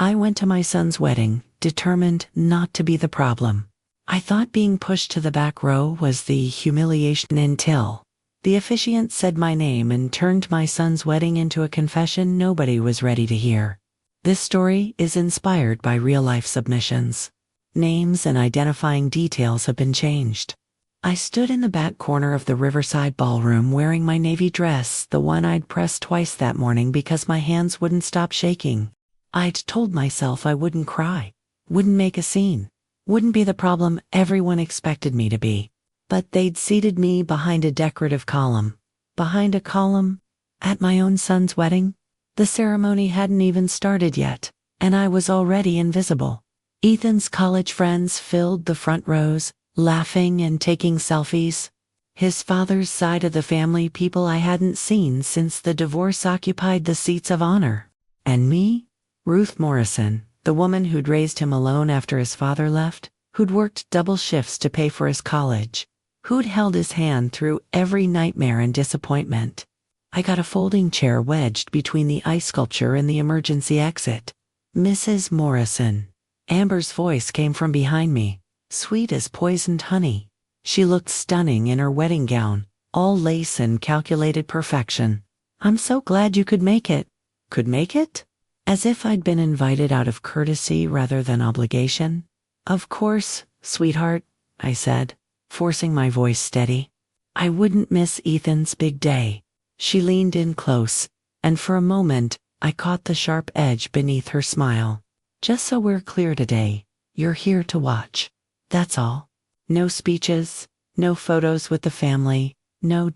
I went to my son's wedding, determined not to be the problem. I thought being pushed to the back row was the humiliation until the officiant said my name and turned my son's wedding into a confession nobody was ready to hear. This story is inspired by real-life submissions. Names and identifying details have been changed. I stood in the back corner of the Riverside ballroom wearing my navy dress, the one I'd pressed twice that morning because my hands wouldn't stop shaking. I'd told myself I wouldn't cry, wouldn't make a scene, wouldn't be the problem everyone expected me to be. But they'd seated me behind a decorative column. Behind a column? At my own son's wedding? The ceremony hadn't even started yet, and I was already invisible. Ethan's college friends filled the front rows, laughing and taking selfies. His father's side of the family, people I hadn't seen since the divorce, occupied the seats of honor. And me? Ruth Morrison, the woman who'd raised him alone after his father left, who'd worked double shifts to pay for his college, who'd held his hand through every nightmare and disappointment. I got a folding chair wedged between the ice sculpture and the emergency exit. Mrs. Morrison. Amber's voice came from behind me, sweet as poisoned honey. She looked stunning in her wedding gown, all lace and calculated perfection. "I'm so glad you could make it." Could make it? As if I'd been invited out of courtesy rather than obligation. "Of course, sweetheart," I said, forcing my voice steady. "I wouldn't miss Ethan's big day." She leaned in close, and for a moment, I caught the sharp edge beneath her smile. "Just so we're clear today, you're here to watch. That's all. No speeches, no photos with the family, no ...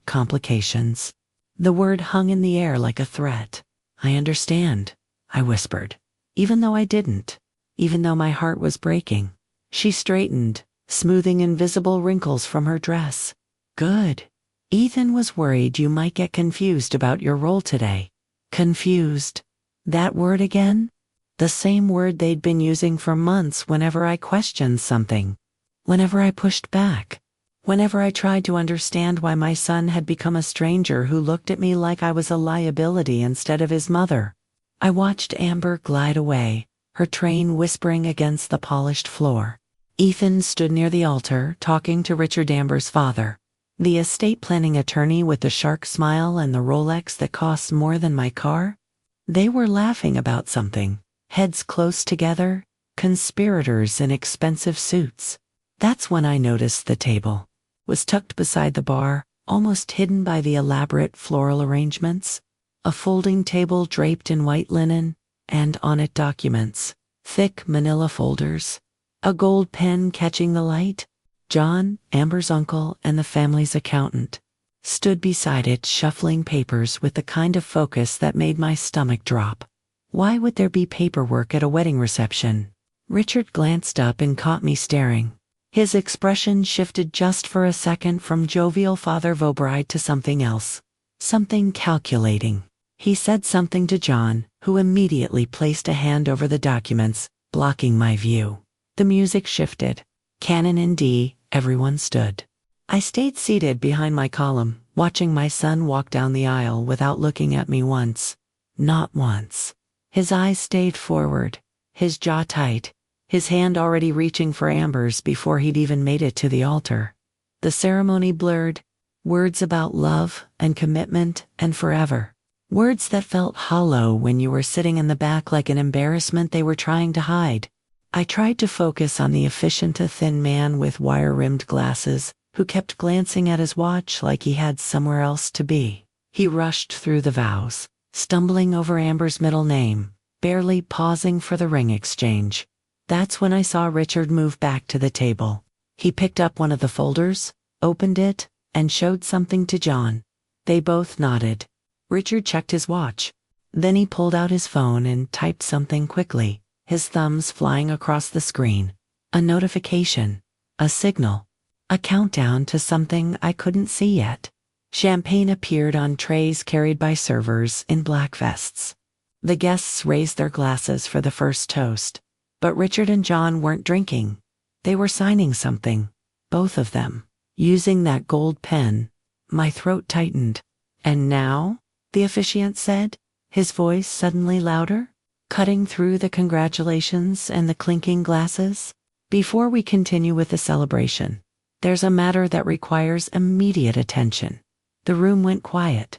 complications." The word hung in the air like a threat. "I understand," I whispered, even though I didn't, even though my heart was breaking. She straightened, smoothing invisible wrinkles from her dress. "Good. Ethan was worried you might get confused about your role today." Confused. That word again? The same word they'd been using for months whenever I questioned something. Whenever I pushed back. Whenever I tried to understand why my son had become a stranger who looked at me like I was a liability instead of his mother. I watched Amber glide away, her train whispering against the polished floor. Ethan stood near the altar, talking to Richard Amber's father, the estate planning attorney with the shark smile and the Rolex that costs more than my car. They were laughing about something, heads close together, conspirators in expensive suits. That's when I noticed the table was tucked beside the bar, almost hidden by the elaborate floral arrangements. A folding table draped in white linen, and on it documents, thick manila folders. A gold pen catching the light. John, Amber's uncle, and the family's accountant, stood beside it shuffling papers with the kind of focus that made my stomach drop. Why would there be paperwork at a wedding reception? Richard glanced up and caught me staring. His expression shifted just for a second from jovial father Vobride to something else. Something calculating. He said something to John, who immediately placed a hand over the documents, blocking my view. The music shifted. Canon in D, everyone stood. I stayed seated behind my column, watching my son walk down the aisle without looking at me once. Not once. His eyes stayed forward, his jaw tight, his hand already reaching for Amber's before he'd even made it to the altar. The ceremony blurred, words about love and commitment and forever. Words that felt hollow when you were sitting in the back like an embarrassment they were trying to hide. I tried to focus on the Officiant, a thin man with wire-rimmed glasses, who kept glancing at his watch like he had somewhere else to be. He rushed through the vows, stumbling over Amber's middle name, barely pausing for the ring exchange. That's when I saw Richard move back to the table. He picked up one of the folders, opened it, and showed something to John. They both nodded. Richard checked his watch. Then he pulled out his phone and typed something quickly, his thumbs flying across the screen. A notification. A signal. A countdown to something I couldn't see yet. Champagne appeared on trays carried by servers in black vests. The guests raised their glasses for the first toast. But Richard and John weren't drinking. They were signing something. Both of them. Using that gold pen. My throat tightened. "And now?" the officiant said, his voice suddenly louder. cutting through the congratulations and the clinking glasses. Before we continue with the celebration, there's a matter that requires immediate attention. The room went quiet.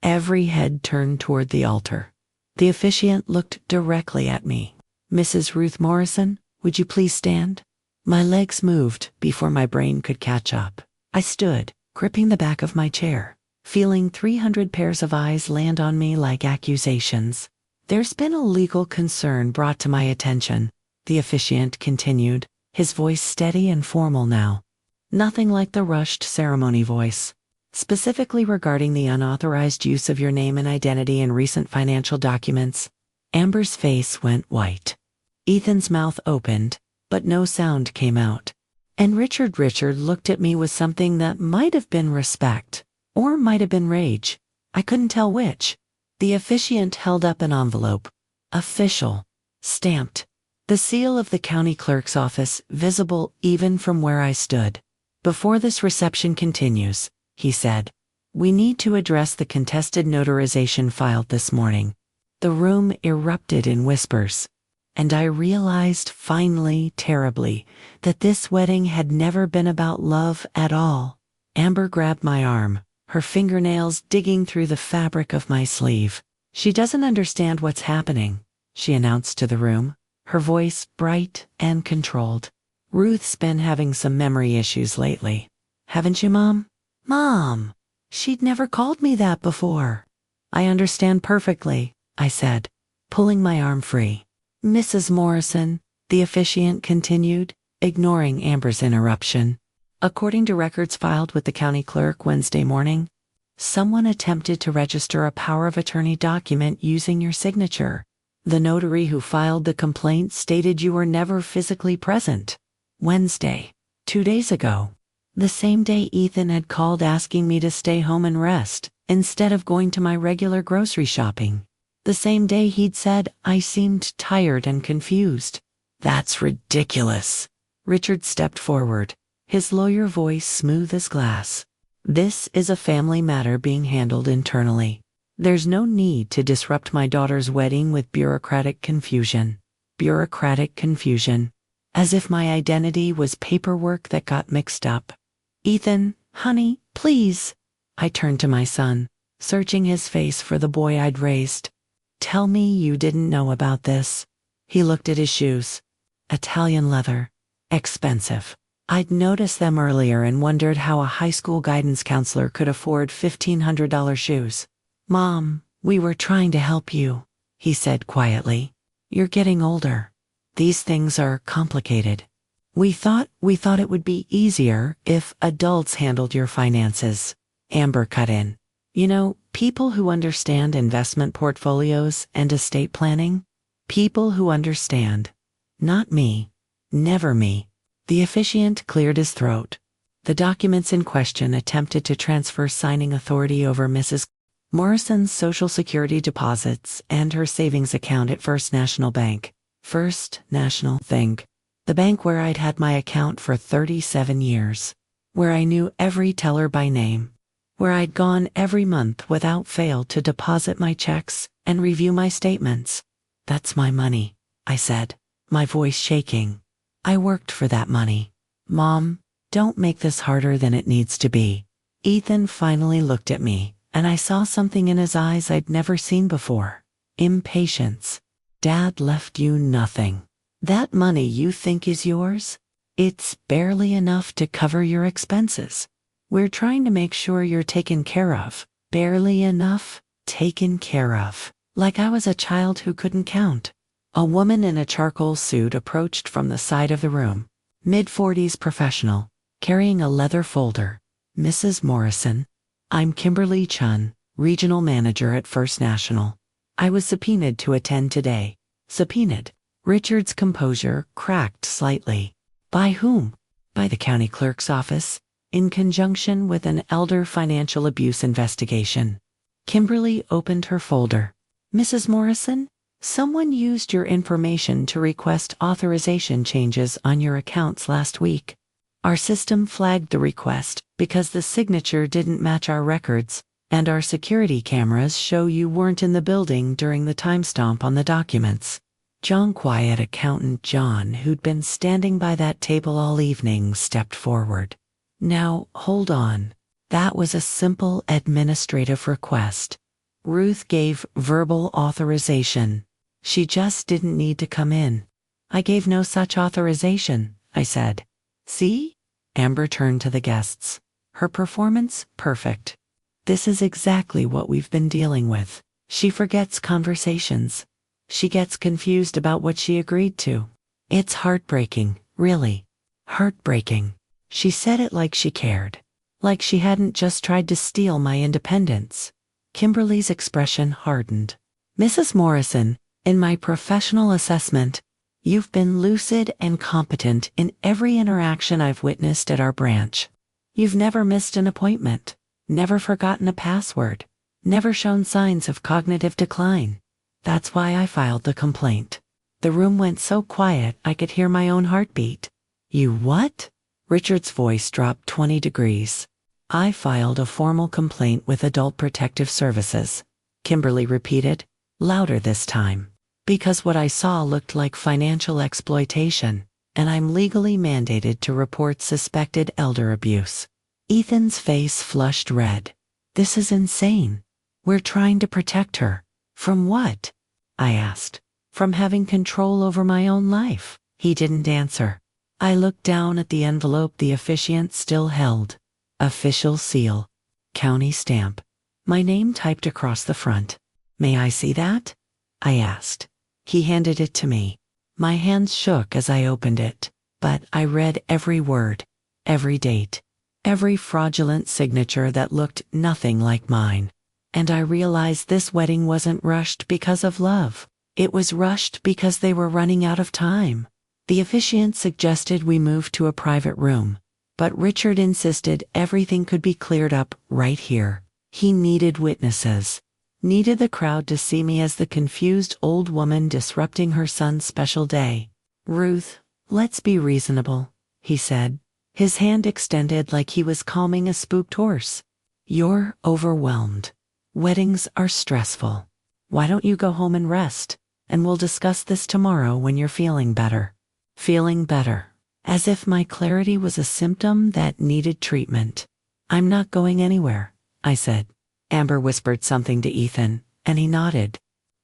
Every head turned toward the altar. The officiant looked directly at me. Mrs. Ruth Morrison, would you please stand? My legs moved before my brain could catch up. I stood, gripping the back of my chair, feeling 300 pairs of eyes land on me like accusations. There's been a legal concern brought to my attention, the officiant continued, his voice steady and formal now. Nothing like the rushed ceremony voice. Specifically regarding the unauthorized use of your name and identity in recent financial documents. Amber's face went white. Ethan's mouth opened, but no sound came out. And Richard looked at me with something that might have been respect, or might have been rage. I couldn't tell which. The officiant held up an envelope. Official. Stamped. The seal of the county clerk's office, visible even from where I stood. Before this reception continues, he said, we need to address the contested notarization filed this morning. The room erupted in whispers. And I realized finally, terribly, that this wedding had never been about love at all. Amber grabbed my arm, her fingernails digging through the fabric of my sleeve. She doesn't understand what's happening, she announced to the room, her voice bright and controlled. Ruth's been having some memory issues lately. Haven't you, Mom? Mom! She'd never called me that before. I understand perfectly, I said, pulling my arm free. Mrs. Morrison, the officiant continued, ignoring Amber's interruption. According to records filed with the county clerk Wednesday morning, someone attempted to register a power of attorney document using your signature. The notary who filed the complaint stated you were never physically present. Wednesday, 2 days ago. The same day Ethan had called asking me to stay home and rest, instead of going to my regular grocery shopping. The same day he'd said I seemed tired and confused. That's ridiculous. Richard stepped forward, his lawyer voice smooth as glass. This is a family matter being handled internally. There's no need to disrupt my daughter's wedding with bureaucratic confusion. Bureaucratic confusion. As if my identity was paperwork that got mixed up. Ethan, honey, please. I turned to my son, searching his face for the boy I'd raised. Tell me you didn't know about this. He looked at his shoes. Italian leather. Expensive. I'd noticed them earlier and wondered how a high school guidance counselor could afford $1,500 shoes. Mom, we were trying to help you, he said quietly. You're getting older. These things are complicated. We thought it would be easier if adults handled your finances. Amber cut in. You know, people who understand investment portfolios and estate planning. People who understand. Not me. Never me. The officiant cleared his throat. The documents in question attempted to transfer signing authority over Mrs. Morrison's Social Security deposits and her savings account at First National Bank. First National Bank. The bank where I'd had my account for 37 years. Where I knew every teller by name. Where I'd gone every month without fail to deposit my checks and review my statements. That's my money, I said, my voice shaking. I worked for that money. Mom, don't make this harder than it needs to be. Ethan finally looked at me, and I saw something in his eyes I'd never seen before. Impatience. Dad left you nothing. That money you think is yours? It's barely enough to cover your expenses. We're trying to make sure you're taken care of. Barely enough? Taken care of. Like I was a child who couldn't count. A woman in a charcoal suit approached from the side of the room. Mid-40s professional, carrying a leather folder. Mrs. Morrison. I'm Kimberly Chun, regional manager at First National. I was subpoenaed to attend today. Subpoenaed. Richard's composure cracked slightly. By whom? By the county clerk's office, in conjunction with an elder financial abuse investigation. Kimberly opened her folder. Mrs. Morrison, someone used your information to request authorization changes on your accounts last week. Our system flagged the request because the signature didn't match our records. And our security cameras show you weren't in the building during the timestamp on the documents. Quiet accountant John, who'd been standing by that table all evening, stepped forward. Now, hold on. That was a simple administrative request. Ruth gave verbal authorization. She just didn't need to come in. I gave no such authorization, I said. See? Amber turned to the guests. Her performance, perfect. This is exactly what we've been dealing with. She forgets conversations. She gets confused about what she agreed to. It's heartbreaking, really. Heartbreaking. She said it like she cared. Like she hadn't just tried to steal my independence. Kimberly's expression hardened. Mrs. Morrison, in my professional assessment, you've been lucid and competent in every interaction I've witnessed at our branch. You've never missed an appointment, never forgotten a password, never shown signs of cognitive decline. That's why I filed the complaint. The room went so quiet I could hear my own heartbeat. You what? Richard's voice dropped 20 degrees. I filed a formal complaint with Adult Protective Services, Kimberly repeated, louder this time. Because what I saw looked like financial exploitation, and I'm legally mandated to report suspected elder abuse. Ethan's face flushed red. This is insane. We're trying to protect her. From what? I asked. From having control over my own life. He didn't answer. I looked down at the envelope the officiant still held. Official seal. County stamp. My name typed across the front. May I see that? I asked. He handed it to me. My hands shook as I opened it, but I read every word, every date, every fraudulent signature that looked nothing like mine. And I realized this wedding wasn't rushed because of love. It was rushed because they were running out of time. The officiant suggested we move to a private room, but Richard insisted everything could be cleared up right here. He needed witnesses. Needed the crowd to see me as the confused old woman disrupting her son's special day. Ruth, let's be reasonable, he said, his hand extended like he was calming a spooked horse. You're overwhelmed. Weddings are stressful. Why don't you go home and rest, and we'll discuss this tomorrow when you're feeling better. Feeling better. As if my clarity was a symptom that needed treatment. I'm not going anywhere, I said. Amber whispered something to Ethan, and he nodded.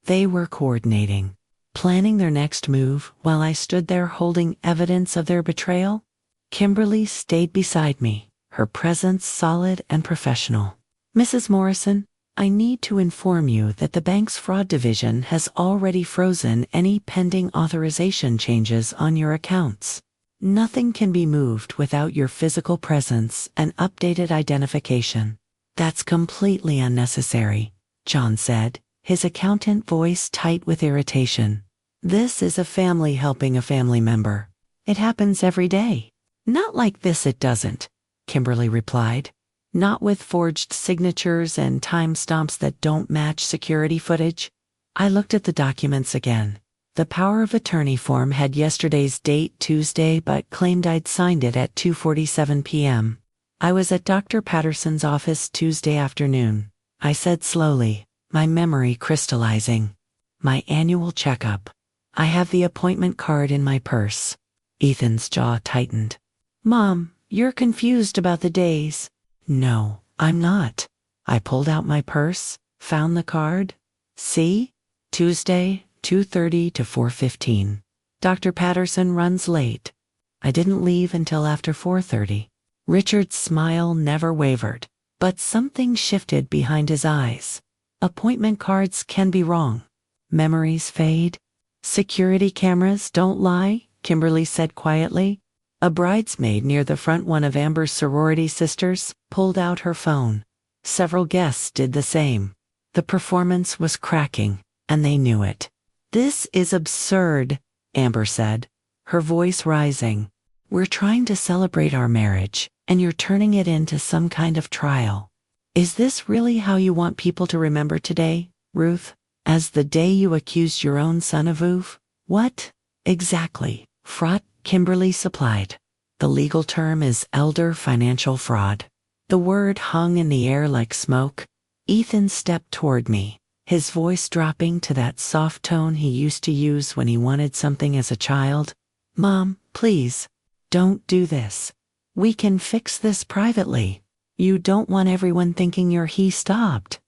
They were coordinating, planning their next move while I stood there holding evidence of their betrayal. Kimberly stayed beside me, her presence solid and professional. Mrs. Morrison, I need to inform you that the bank's fraud division has already frozen any pending authorization changes on your accounts. Nothing can be moved without your physical presence and updated identification. That's completely unnecessary, John said, his accountant voice tight with irritation. This is a family helping a family member. It happens every day. Not like this it doesn't, Kimberly replied. Not with forged signatures and timestamps that don't match security footage. I looked at the documents again. The power of attorney form had yesterday's date Tuesday but claimed I'd signed it at 2:47 p.m. I was at Dr. Patterson's office Tuesday afternoon. I said slowly, my memory crystallizing. My annual checkup. I have the appointment card in my purse. Ethan's jaw tightened. Mom, you're confused about the days. No, I'm not. I pulled out my purse, found the card. See? Tuesday, 2:30 to 4:15. Dr. Patterson runs late. I didn't leave until after 4:30. Richard's smile never wavered, but something shifted behind his eyes. Appointment cards can be wrong. Memories fade. Security cameras don't lie, Kimberly said quietly. A bridesmaid near the front, one of Amber's sorority sisters, pulled out her phone. Several guests did the same. The performance was cracking, and they knew it. This is absurd, Amber said, her voice rising. We're trying to celebrate our marriage, and you're turning it into some kind of trial. Is this really how you want people to remember today, Ruth? As the day you accused your own son of oof? What? Exactly. Fraud, Kimberly supplied. The legal term is elder financial fraud. The word hung in the air like smoke. Ethan stepped toward me, his voice dropping to that soft tone he used to use when he wanted something as a child. Mom, please, don't do this. We can fix this privately. You don't want everyone thinking you're he stopped.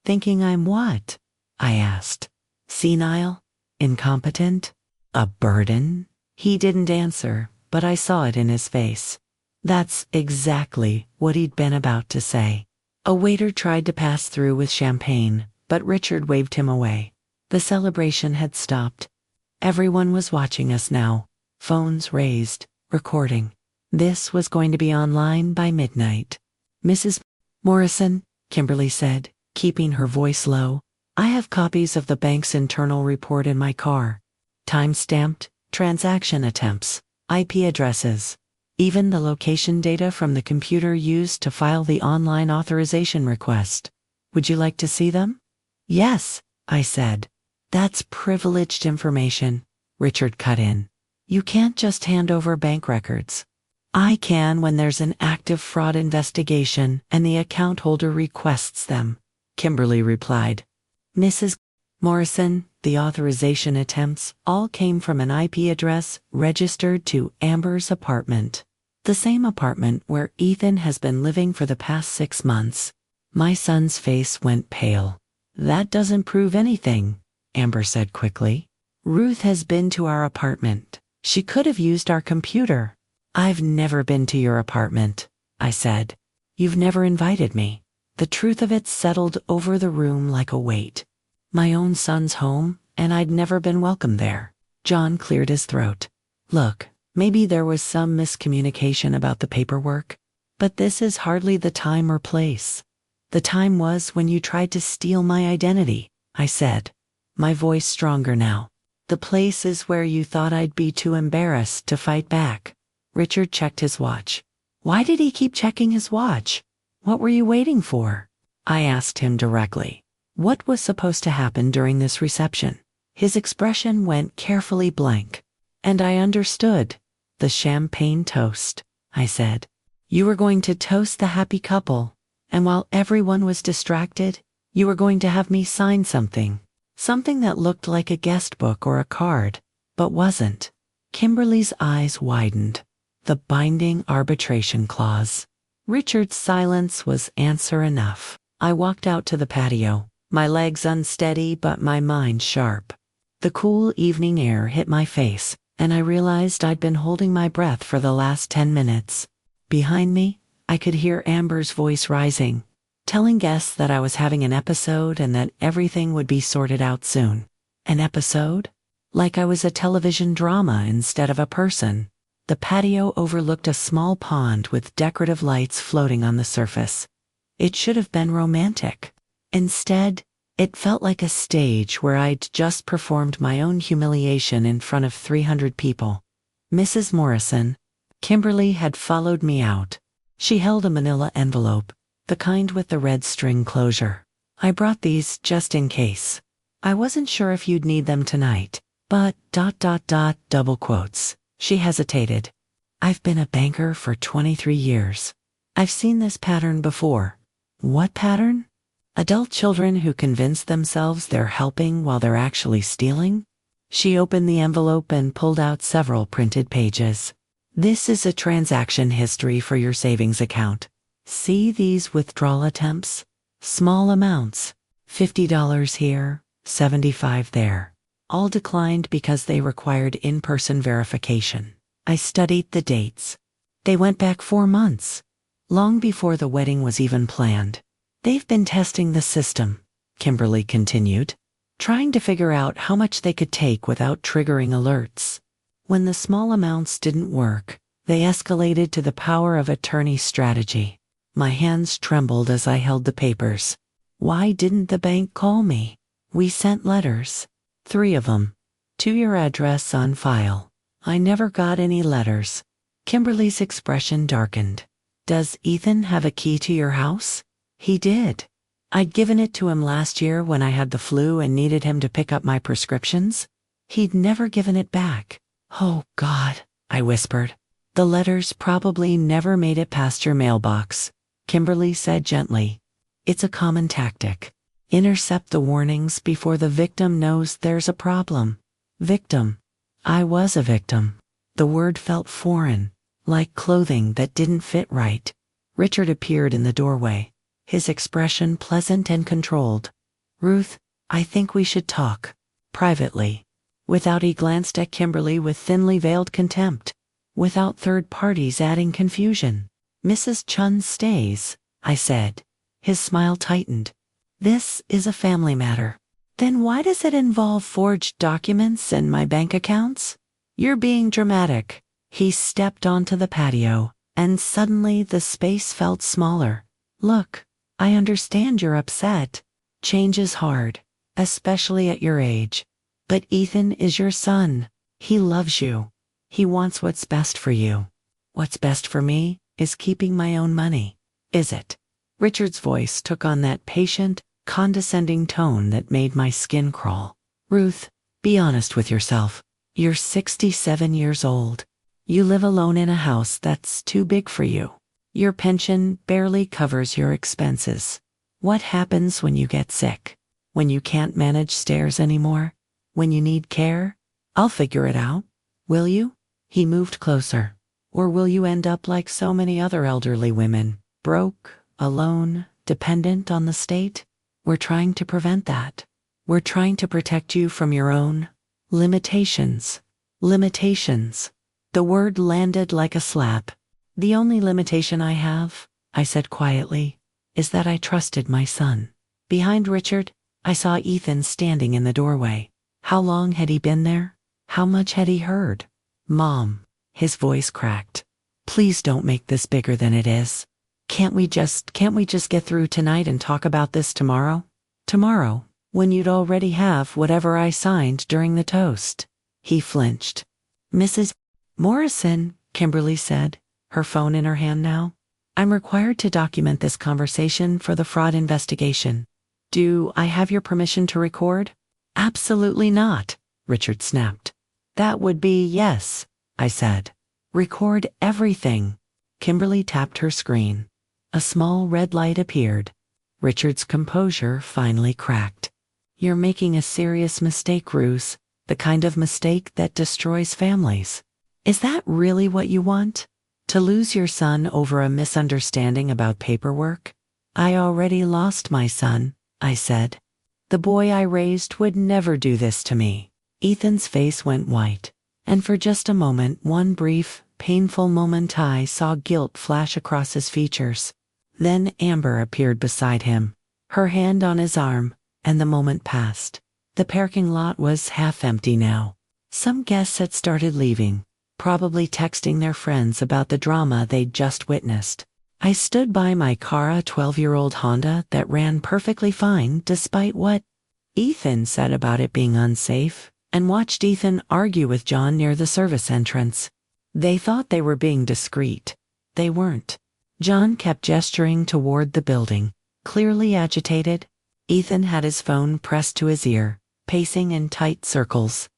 Thinking I'm what? I asked. Senile? Incompetent? A burden? He didn't answer, but I saw it in his face. That's exactly what he'd been about to say. A waiter tried to pass through with champagne, but Richard waved him away. The celebration had stopped. Everyone was watching us now, phones raised, recording. This was going to be online by midnight. Mrs. Morrison, Kimberly said, keeping her voice low, I have copies of the bank's internal report in my car. Time-stamped, transaction attempts, IP addresses, even the location data from the computer used to file the online authorization request. Would you like to see them? Yes, I said. That's privileged information, Richard cut in. You can't just hand over bank records. I can when there's an active fraud investigation and the account holder requests them, Kimberly replied. Mrs. Morrison, the authorization attempts all came from an IP address registered to Amber's apartment. The same apartment where Ethan has been living for the past 6 months. My son's face went pale. That doesn't prove anything, Amber said quickly. Ruth has been to our apartment. She could have used our computer. I've never been to your apartment, I said. You've never invited me. The truth of it settled over the room like a weight. My own son's home, and I'd never been welcome there. John cleared his throat. Look, maybe there was some miscommunication about the paperwork, but this is hardly the time or place. The time was when you tried to steal my identity, I said, my voice stronger now. The place is where you thought I'd be too embarrassed to fight back. Richard checked his watch. Why did he keep checking his watch? What were you waiting for? I asked him directly. What was supposed to happen during this reception? His expression went carefully blank. And I understood. The champagne toast, I said. You were going to toast the happy couple, and while everyone was distracted, you were going to have me sign something. Something that looked like a guest book or a card, but wasn't. Kimberly's eyes widened. The binding arbitration clause. Richard's silence was answer enough. I walked out to the patio, my legs unsteady but my mind sharp. The cool evening air hit my face, and I realized I'd been holding my breath for the last 10 minutes. Behind me, I could hear Amber's voice rising, telling guests that I was having an episode and that everything would be sorted out soon. An episode? Like I was a television drama instead of a person. The patio overlooked a small pond with decorative lights floating on the surface. It should have been romantic. Instead, it felt like a stage where I'd just performed my own humiliation in front of 300 people. Mrs. Morrison, Kimberly had followed me out. She held a manila envelope, the kind with the red string closure. I brought these just in case. I wasn't sure if you'd need them tonight, but ... double quotes. She hesitated. I've been a banker for 23 years. I've seen this pattern before. What pattern? Adult children who convince themselves they're helping while they're actually stealing? She opened the envelope and pulled out several printed pages. This is a transaction history for your savings account. See these withdrawal attempts? Small amounts. $50 here, $75 there. All declined because they required in-person verification. I studied the dates. They went back 4 months, long before the wedding was even planned. They've been testing the system, Kimberly continued, trying to figure out how much they could take without triggering alerts. When the small amounts didn't work, they escalated to the power of attorney strategy. My hands trembled as I held the papers. Why didn't the bank call me? We sent letters. 3 of them. To your address on file. I never got any letters. Kimberly's expression darkened. Does Ethan have a key to your house? He did. I'd given it to him last year when I had the flu and needed him to pick up my prescriptions. He'd never given it back. Oh, God, I whispered. The letters probably never made it past your mailbox, Kimberly said gently. It's a common tactic. Intercept the warnings before the victim knows there's a problem. Victim. I was a victim. The word felt foreign, like clothing that didn't fit right. Richard appeared in the doorway, his expression pleasant and controlled. Ruth, I think we should talk. Privately. Without he glanced at Kimberly with thinly veiled contempt. Without third parties adding confusion. Mrs. Chun stays, I said. His smile tightened. This is a family matter. Then why does it involve forged documents and my bank accounts? You're being dramatic. He stepped onto the patio, and suddenly the space felt smaller. Look, I understand you're upset. Change is hard, especially at your age. But Ethan is your son. He loves you. He wants what's best for you. What's best for me is keeping my own money. Is it? Richard's voice took on that patient, condescending tone that made my skin crawl. Ruth, be honest with yourself. You're 67 years old. You live alone in a house that's too big for you. Your pension barely covers your expenses. What happens when you get sick? When you can't manage stairs anymore? When you need care? I'll figure it out. Will you? He moved closer. Or will you end up like so many other elderly women, broke, alone, dependent on the state? We're trying to prevent that. We're trying to protect you from your own limitations. Limitations. The word landed like a slap. The only limitation I have, I said quietly, is that I trusted my son. Behind Richard, I saw Ethan standing in the doorway. How long had he been there? How much had he heard? Mom, his voice cracked. Please don't make this bigger than it is. Can't we just get through tonight and talk about this tomorrow? Tomorrow, when you'd already have whatever I signed during the toast. He flinched. Mrs. Morrison, Kimberly said, her phone in her hand now. I'm required to document this conversation for the fraud investigation. Do I have your permission to record? Absolutely not, Richard snapped. That would be yes, I said. Record everything. Kimberly tapped her screen. A small red light appeared. Richard's composure finally cracked. You're making a serious mistake, Ruth, the kind of mistake that destroys families. Is that really what you want? To lose your son over a misunderstanding about paperwork? I already lost my son, I said. The boy I raised would never do this to me. Ethan's face went white, and for just a moment, one brief, painful moment, I saw guilt flash across his features. Then Amber appeared beside him, her hand on his arm, and the moment passed. The parking lot was half empty now. Some guests had started leaving, probably texting their friends about the drama they'd just witnessed. I stood by my car, a 12-year-old Honda that ran perfectly fine despite what Ethan said about it being unsafe, and watched Ethan argue with John near the service entrance. They thought they were being discreet. They weren't. John kept gesturing toward the building, clearly agitated. Ethan had his phone pressed to his ear, pacing in tight circles.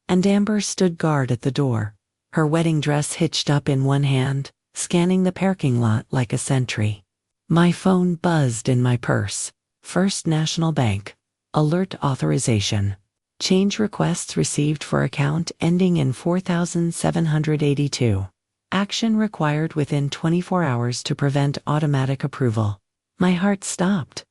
And Amber stood guard at the door, her wedding dress hitched up in one hand, scanning the parking lot like a sentry. My phone buzzed in my purse. First National Bank. Alert authorization. Change requests received for account ending in 4782. Action required within 24 hours to prevent automatic approval. My heart stopped.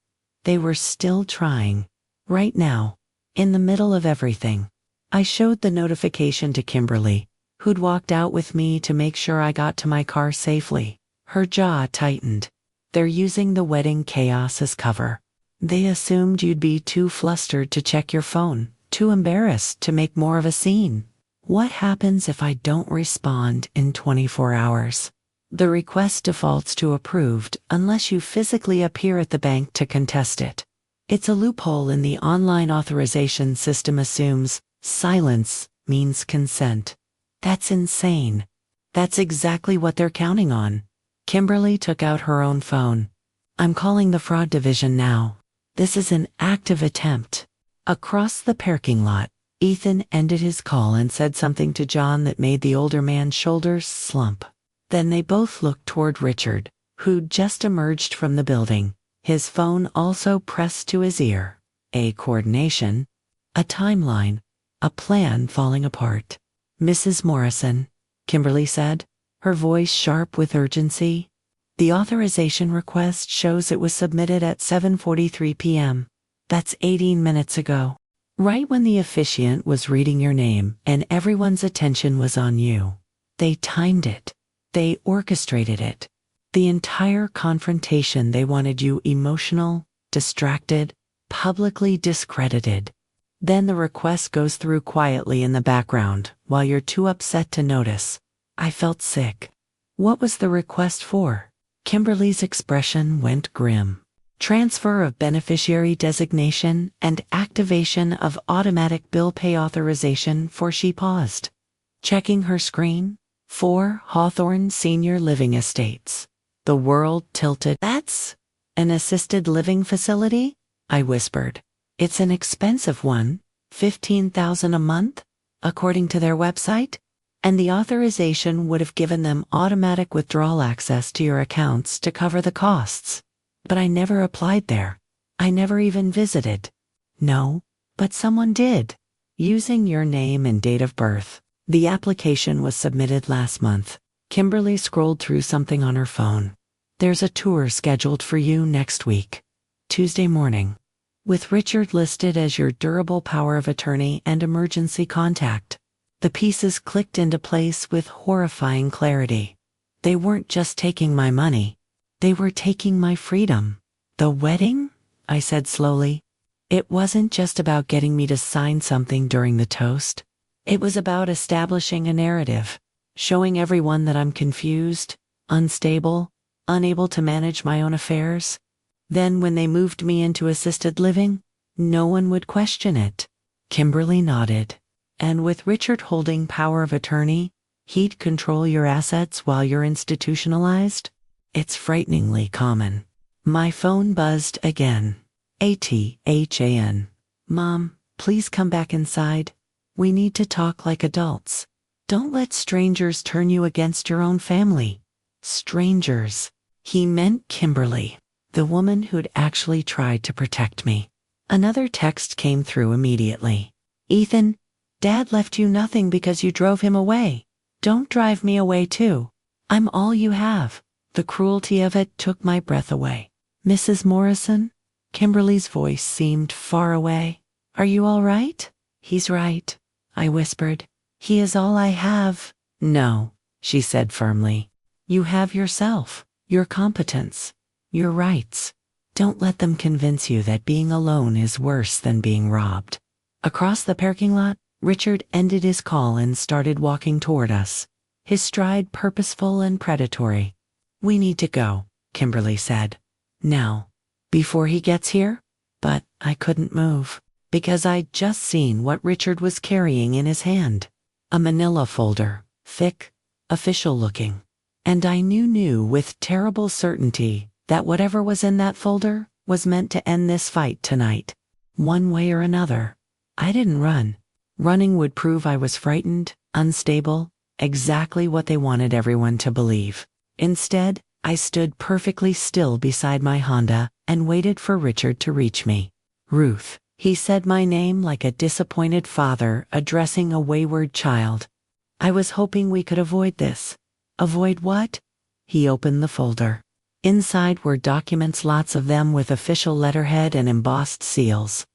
They were still trying. Right now. In the middle of everything. I showed the notification to Kimberly, who'd walked out with me to make sure I got to my car safely. Her jaw tightened. They're using the wedding chaos as cover. They assumed you'd be too flustered to check your phone, too embarrassed to make more of a scene. What happens if I don't respond in 24 hours? The request defaults to approved unless you physically appear at the bank to contest it. It's a loophole in the online authorization system assumes silence means consent. That's insane. That's exactly what they're counting on. Kimberly took out her own phone. I'm calling the fraud division now. This is an active attempt. Across the parking lot, Ethan ended his call and said something to John that made the older man's shoulders slump. Then they both looked toward Richard, who'd just emerged from the building. his phone also pressed to his ear. A coordination, a timeline, a plan falling apart. Mrs. Morrison, Kimberly said, her voice sharp with urgency. The authorization request shows it was submitted at 7:43 p.m. That's 18 minutes ago. Right when the officiant was reading your name and everyone's attention was on you. They timed it. They orchestrated it. The entire confrontation, they wanted you emotional, distracted, publicly discredited. Then the request goes through quietly in the background while you're too upset to notice. I felt sick. What was the request for? Kimberly's expression went grim. Transfer of beneficiary designation and activation of automatic bill pay authorization for she paused. Checking her screen. For Hawthorne Senior Living Estates. The world tilted. That's an assisted living facility? I whispered. It's an expensive one, $15,000 a month, according to their website, and the authorization would have given them automatic withdrawal access to your accounts to cover the costs. But I never applied there. I never even visited. No, but someone did. Using your name and date of birth. The application was submitted last month. Kimberly scrolled through something on her phone. There's a tour scheduled for you next week, Tuesday morning, with Richard listed as your durable power of attorney and emergency contact. The pieces clicked into place with horrifying clarity. They weren't just taking my money. They were taking my freedom. The wedding? I said slowly. It wasn't just about getting me to sign something during the toast. It was about establishing a narrative, showing everyone that I'm confused, unstable, unable to manage my own affairs. Then when they moved me into assisted living, no one would question it. Kimberly nodded. And with Richard holding power of attorney, he'd control your assets while you're institutionalized? It's frighteningly common. My phone buzzed again. ATHAN. Mom, please come back inside. We need to talk like adults. Don't let strangers turn you against your own family. Strangers. He meant Kimberly, the woman who'd actually tried to protect me. Another text came through immediately. Ethan, Dad left you nothing because you drove him away. Don't drive me away too. I'm all you have. The cruelty of it took my breath away. Mrs. Morrison? Kimberly's voice seemed far away. Are you all right? He's right, I whispered. He is all I have. No, she said firmly. You have yourself, your competence, your rights. Don't let them convince you that being alone is worse than being robbed. Across the parking lot, Richard ended his call and started walking toward us, his stride purposeful and predatory. We need to go, Kimberly said. Now, before he gets here? But I couldn't move, because I'd just seen what Richard was carrying in his hand. A manila folder, thick, official looking. And I knew with terrible certainty that whatever was in that folder was meant to end this fight tonight. One way or another. I didn't run. Running would prove I was frightened, unstable, exactly what they wanted everyone to believe. Instead, I stood perfectly still beside my Honda and waited for Richard to reach me. Ruth. He said my name like a disappointed father addressing a wayward child. I was hoping we could avoid this. Avoid what? He opened the folder. Inside were documents, lots of them with official letterhead and embossed seals.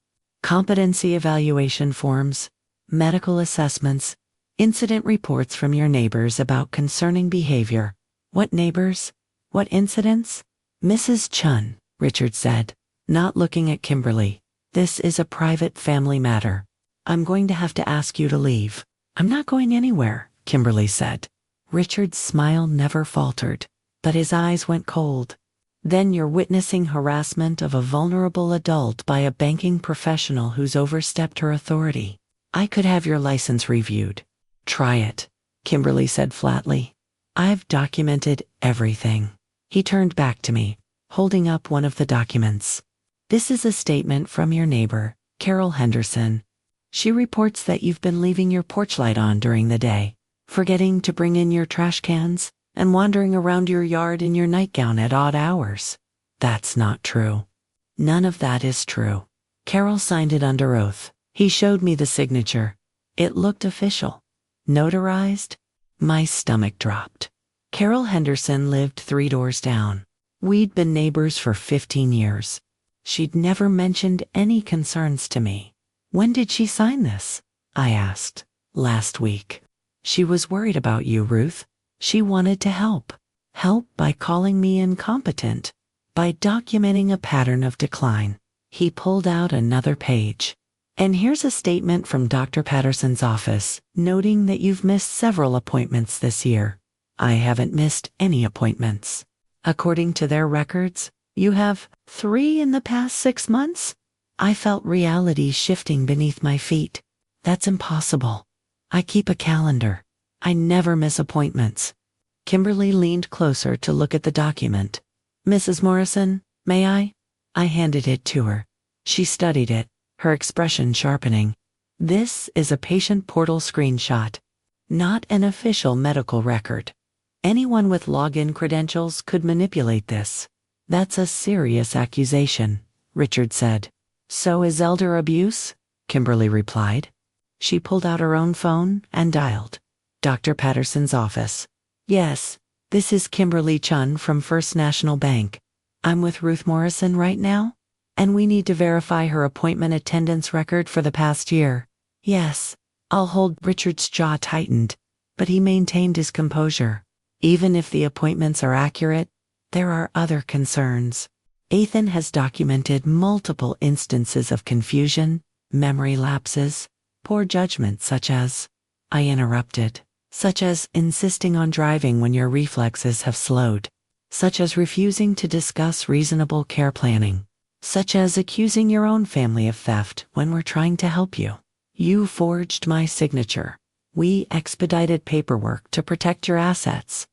Competency evaluation forms, medical assessments, incident reports from your neighbors about concerning behavior. What neighbors? What incidents? Mrs. Chun, Richard said, not looking at Kimberly. This is a private family matter. I'm going to have to ask you to leave. I'm not going anywhere, Kimberly said. Richard's smile never faltered, but his eyes went cold. Then you're witnessing harassment of a vulnerable adult by a banking professional who's overstepped her authority. I could have your license reviewed. Try it, Kimberly said flatly. I've documented everything. He turned back to me, holding up one of the documents. This is a statement from your neighbor, Carol Henderson. She reports that you've been leaving your porch light on during the day, forgetting to bring in your trash cans, and wandering around your yard in your nightgown at odd hours. That's not true. None of that is true. Carol signed it under oath. He showed me the signature. It looked official. Notarized? My stomach dropped. Carol Henderson lived 3 doors down. We'd been neighbors for 15 years. She'd never mentioned any concerns to me. When did she sign this? I asked. Last week. She was worried about you, Ruth. She wanted to help. Help by calling me incompetent, by documenting a pattern of decline. He pulled out another page. And here's a statement from Dr. Patterson's office, noting that you've missed several appointments this year. I haven't missed any appointments. According to their records, you have 3 in the past 6 months? I felt reality shifting beneath my feet. That's impossible. I keep a calendar. I never miss appointments. Kimberly leaned closer to look at the document. Mrs. Morrison, may I? I handed it to her. She studied it, her expression sharpening. This is a patient portal screenshot, not an official medical record. Anyone with login credentials could manipulate this. That's a serious accusation, Richard said. So is elder abuse? Kimberly replied. She pulled out her own phone and dialed. Dr. Patterson's office. Yes, this is Kimberly Chun from First National Bank. I'm with Ruth Morrison right now, and we need to verify her appointment attendance record for the past year. Yes, I'll hold. Richard's jaw tightened, but he maintained his composure. Even if the appointments are accurate, there are other concerns. Ethan has documented multiple instances of confusion, memory lapses, poor judgment such as, I interrupted, such as insisting on driving when your reflexes have slowed, such as refusing to discuss reasonable care planning, such as accusing your own family of theft when we're trying to help you. You forged my signature. We expedited paperwork to protect your assets.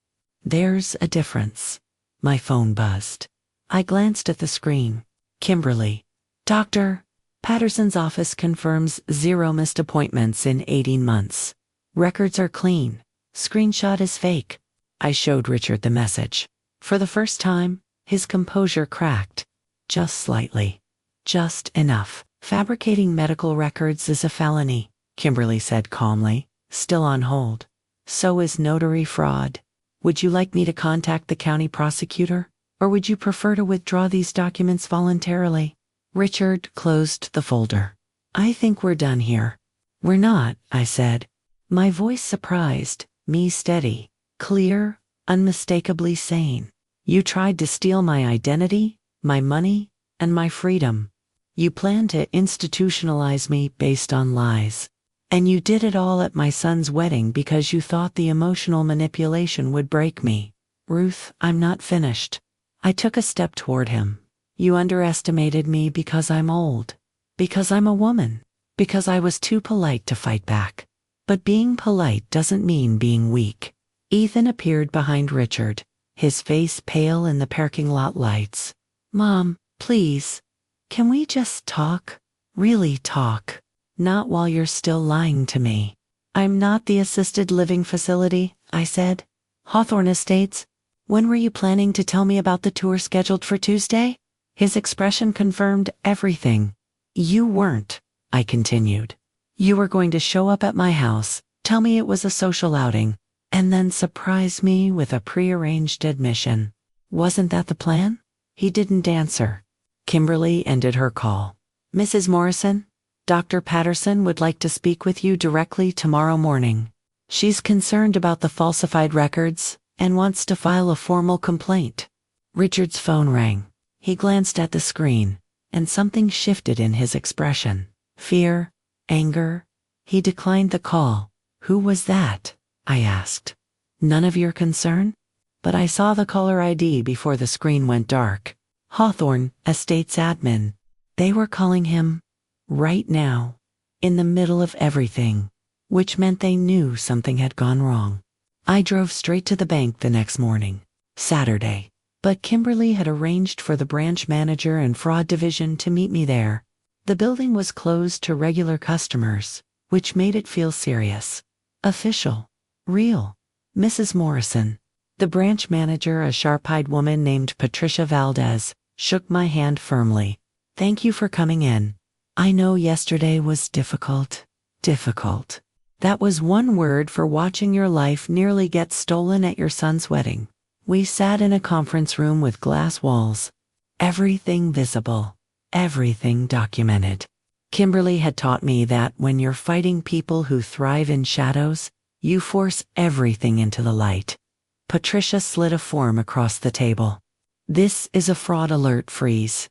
There's a difference. My phone buzzed. I glanced at the screen. Kimberly. Dr. Patterson's office confirms 0 missed appointments in 18 months. Records are clean. Screenshot is fake. I showed Richard the message. For the first time, his composure cracked. Just slightly. Just enough. Fabricating medical records is a felony, Kimberly said calmly, still on hold. So is notary fraud. Would you like me to contact the county prosecutor, or would you prefer to withdraw these documents voluntarily? Richard closed the folder. I think we're done here. We're not, I said. My voice surprised, me steady, clear, unmistakably sane. You tried to steal my identity, my money, and my freedom. You planned to institutionalize me based on lies. And you did it all at my son's wedding because you thought the emotional manipulation would break me. Ruth, I'm not finished. I took a step toward him. You underestimated me because I'm old. Because I'm a woman. Because I was too polite to fight back. But being polite doesn't mean being weak. Ethan appeared behind Richard, his face pale in the parking lot lights. Mom, please. Can we just talk? Really talk. Not while you're still lying to me. I'm not the assisted living facility, I said. Hawthorne Estates. When were you planning to tell me about the tour scheduled for Tuesday? His expression confirmed everything. You weren't, I continued. You were going to show up at my house, tell me it was a social outing, and then surprise me with a prearranged admission. Wasn't that the plan? He didn't answer. Kimberly ended her call. Mrs. Morrison? Dr. Patterson would like to speak with you directly tomorrow morning. She's concerned about the falsified records and wants to file a formal complaint. Richard's phone rang. He glanced at the screen, and something shifted in his expression. Fear, anger. He declined the call. Who was that? I asked. None of your concern? But I saw the caller ID before the screen went dark. Hawthorne Estates admin. They were calling him right now, in the middle of everything, which meant they knew something had gone wrong. I drove straight to the bank the next morning, Saturday, but Kimberly had arranged for the branch manager and fraud division to meet me there. The building was closed to regular customers, which made it feel serious, official, real. Mrs. Morrison, the branch manager, a sharp-eyed woman named Patricia Valdez, shook my hand firmly. Thank you for coming in. I know yesterday was difficult. Difficult. That was one word for watching your life nearly get stolen at your son's wedding. We sat in a conference room with glass walls. Everything visible. Everything documented. Kimberly had taught me that when you're fighting people who thrive in shadows, you force everything into the light. Patricia slid a form across the table. This is a fraud alert freeze.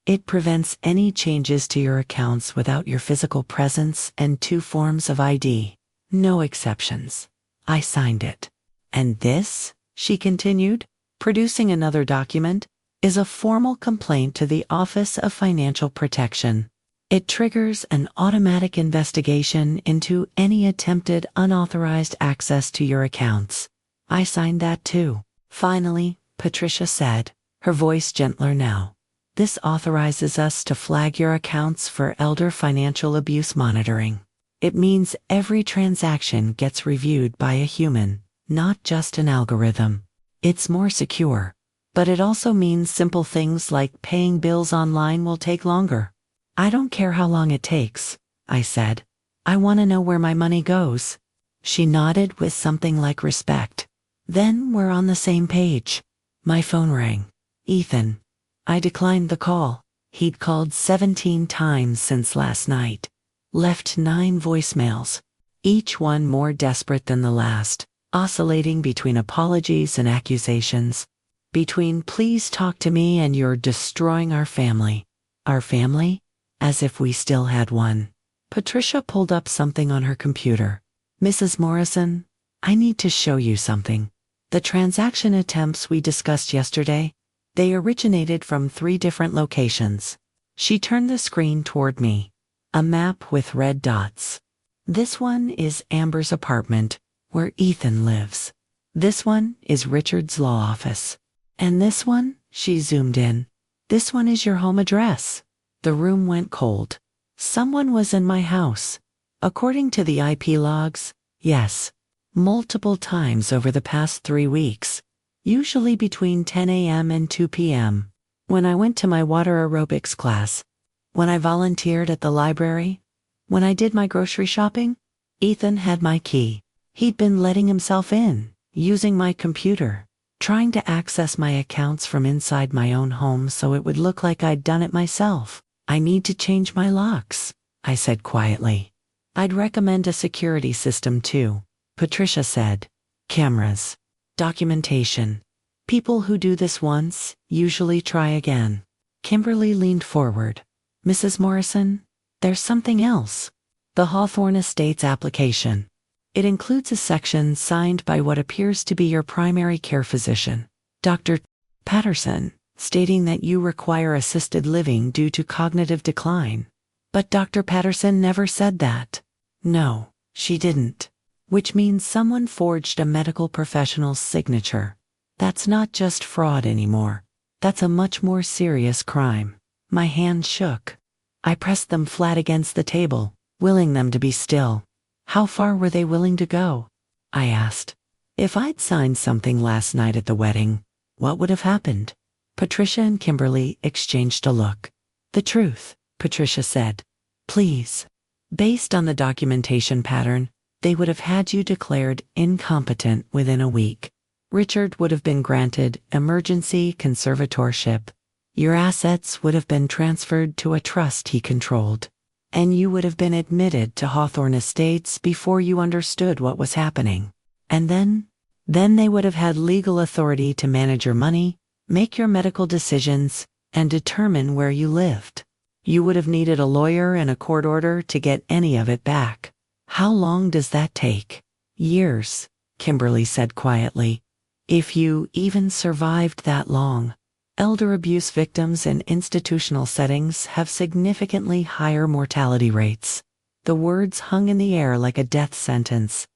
It prevents any changes to your accounts without your physical presence and 2 forms of ID. No exceptions. I signed it. And this, she continued, producing another document, is a formal complaint to the Office of Financial Protection. It triggers an automatic investigation into any attempted unauthorized access to your accounts. I signed that too. Finally, Patricia said, her voice gentler now. This authorizes us to flag your accounts for elder financial abuse monitoring. It means every transaction gets reviewed by a human, not just an algorithm. It's more secure, but it also means simple things like paying bills online will take longer. I don't care how long it takes, I said. I want to know where my money goes. She nodded with something like respect. Then we're on the same page. My phone rang. Ethan. I declined the call. He'd called 17 times since last night. Left 9 voicemails, each one more desperate than the last, oscillating between apologies and accusations. Between please talk to me and you're destroying our family. Our family? As if we still had one. Patricia pulled up something on her computer. Mrs. Morrison, I need to show you something. The transaction attempts we discussed yesterday, they originated from 3 different locations. She turned the screen toward me. A map with red dots. This one is Amber's apartment, where Ethan lives. This one is Richard's law office. And this one, she zoomed in. This one is your home address. The room went cold. Someone was in my house. According to the IP logs, yes. Multiple times over the past 3 weeks. Usually between 10 a.m. and 2 p.m. When I went to my water aerobics class. When I volunteered at the library. When I did my grocery shopping. Ethan had my key. He'd been letting himself in, using my computer, trying to access my accounts from inside my own home so it would look like I'd done it myself. I need to change my locks, I said quietly. I'd recommend a security system too, Patricia said. Cameras. Documentation. People who do this once usually try again. Kimberly leaned forward. Mrs. Morrison, there's something else. The Hawthorne Estates application. It includes a section signed by what appears to be your primary care physician, Dr. Patterson, stating that you require assisted living due to cognitive decline. But Dr. Patterson never said that. No, she didn't. Which means someone forged a medical professional's signature. That's not just fraud anymore. That's a much more serious crime. My hands shook. I pressed them flat against the table, willing them to be still. How far were they willing to go? I asked. If I'd signed something last night at the wedding, what would have happened? Patricia and Kimberly exchanged a look. The truth, Patricia said. Please. Based on the documentation pattern, they would have had you declared incompetent within a week. Richard would have been granted emergency conservatorship. Your assets would have been transferred to a trust he controlled. And you would have been admitted to Hawthorne Estates before you understood what was happening. And then they would have had legal authority to manage your money, make your medical decisions, and determine where you lived. You would have needed a lawyer and a court order to get any of it back. How long does that take? Years, Kimberly said quietly. If you even survived that long. Elder abuse victims in institutional settings have significantly higher mortality rates. The words hung in the air like a death sentence.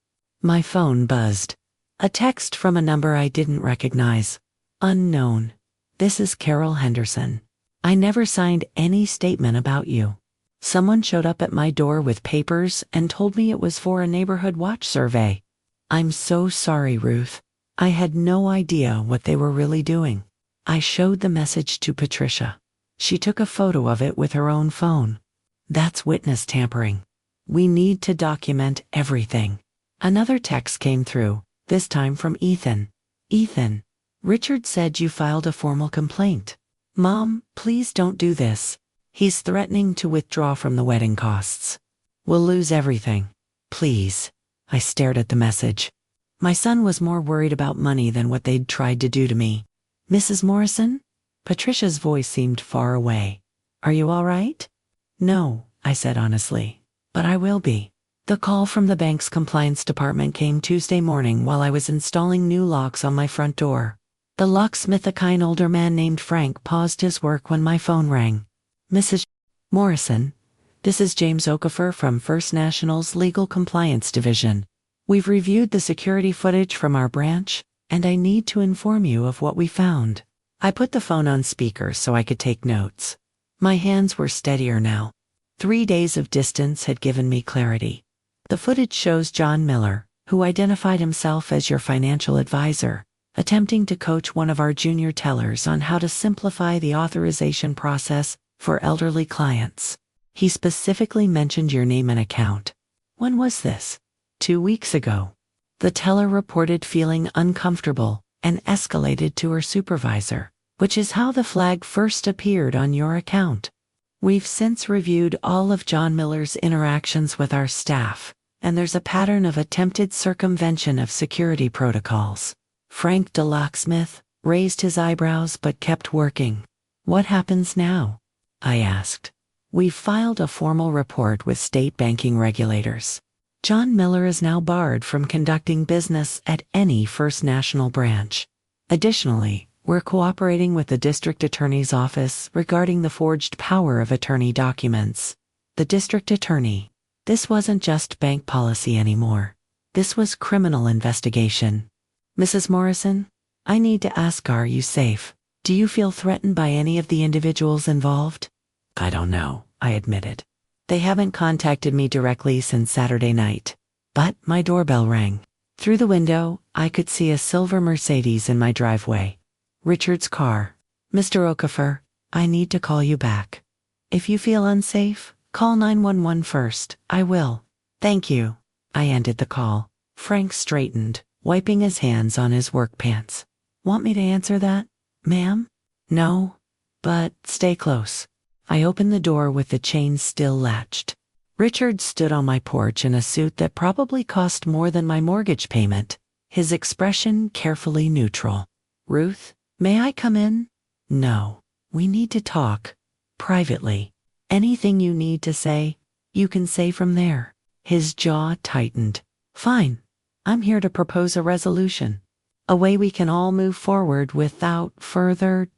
My phone buzzed. A text from a number I didn't recognize. Unknown. This is Carol Henderson. I never signed any statement about you. Someone showed up at my door with papers and told me it was for a neighborhood watch survey. I'm so sorry, Ruth. I had no idea what they were really doing. I showed the message to Patricia. She took a photo of it with her own phone. That's witness tampering. We need to document everything. Another text came through, this time from Ethan. Ethan, Richard said you filed a formal complaint. Mom, please don't do this. He's threatening to withdraw from the wedding costs. We'll lose everything. Please. I stared at the message. My son was more worried about money than what they'd tried to do to me. Mrs. Morrison? Patricia's voice seemed far away. Are you all right? No, I said honestly. But I will be. The call from the bank's compliance department came Tuesday morning while I was installing new locks on my front door. The locksmith, a kind older man named Frank, paused his work when my phone rang. Mrs. Morrison, this is James Okafor from First National's Legal Compliance Division. We've reviewed the security footage from our branch, and I need to inform you of what we found. I put the phone on speaker so I could take notes. My hands were steadier now. 3 days of distance had given me clarity. The footage shows John Miller, who identified himself as your financial advisor, attempting to coach one of our junior tellers on how to simplify the authorization process for elderly clients. He specifically mentioned your name and account. When was this? 2 weeks ago. The teller reported feeling uncomfortable and escalated to her supervisor, which is how the flag first appeared on your account. We've since reviewed all of John Miller's interactions with our staff, and there's a pattern of attempted circumvention of security protocols. Frank the locksmith raised his eyebrows but kept working. What happens now? I asked. We've filed a formal report with state banking regulators. John Miller is now barred from conducting business at any First National branch. Additionally, we're cooperating with the district attorney's office regarding the forged power of attorney documents. The district attorney. This wasn't just bank policy anymore. This was criminal investigation. Mrs. Morrison, I need to ask, are you safe? Do you feel threatened by any of the individuals involved? I don't know, I admitted. They haven't contacted me directly since Saturday night. But my doorbell rang. Through the window, I could see a silver Mercedes in my driveway. Richard's car. Mr. Okafor, I need to call you back. If you feel unsafe, call 911 first. I will. Thank you. I ended the call. Frank straightened, wiping his hands on his work pants. Want me to answer that, ma'am? No. But stay close. I opened the door with the chain still latched. Richard stood on my porch in a suit that probably cost more than my mortgage payment, his expression carefully neutral. Ruth, may I come in? No. We need to talk. Privately. Anything you need to say, you can say from there. His jaw tightened. Fine. I'm here to propose a resolution. A way we can all move forward without further ...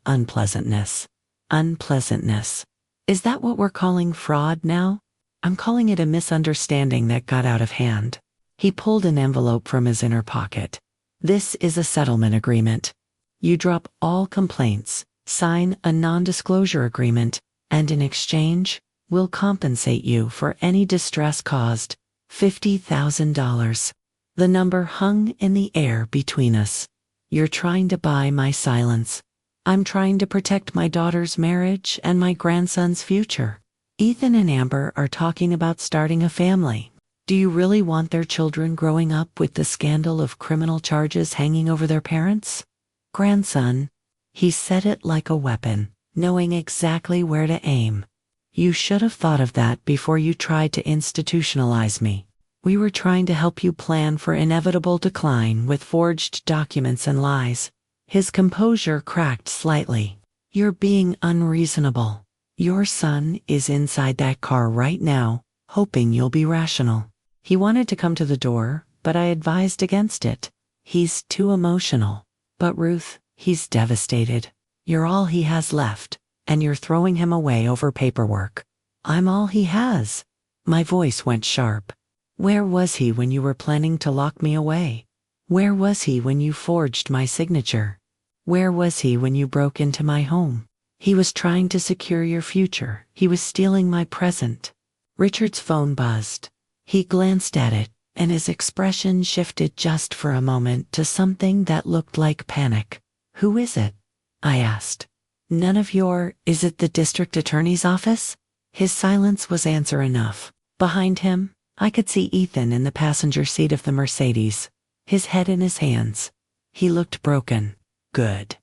unpleasantness. Unpleasantness. Is that what we're calling fraud now? I'm calling it a misunderstanding that got out of hand. He pulled an envelope from his inner pocket. This is a settlement agreement. You drop all complaints, sign a non-disclosure agreement, and in exchange, we'll compensate you for any distress caused. $50,000. The number hung in the air between us. You're trying to buy my silence. I'm trying to protect my daughter's marriage and my grandson's future. Ethan and Amber are talking about starting a family. Do you really want their children growing up with the scandal of criminal charges hanging over their parents? Grandson. He said it like a weapon, knowing exactly where to aim. You should have thought of that before you tried to institutionalize me. We were trying to help you plan for inevitable decline with forged documents and lies. His composure cracked slightly. You're being unreasonable. Your son is inside that car right now, hoping you'll be rational. He wanted to come to the door, but I advised against it. He's too emotional. But Ruth, he's devastated. You're all he has left, and you're throwing him away over paperwork. I'm all he has. My voice went sharp. Where was he when you were planning to lock me away? Where was he when you forged my signature? Where was he when you broke into my home? He was trying to secure your future. He was stealing my present. Richard's phone buzzed. He glanced at it, and his expression shifted just for a moment to something that looked like panic. Who is it? I asked. None of your, is it the district attorney's office? His silence was answer enough. Behind him, I could see Ethan in the passenger seat of the Mercedes, his head in his hands. He looked broken. Good.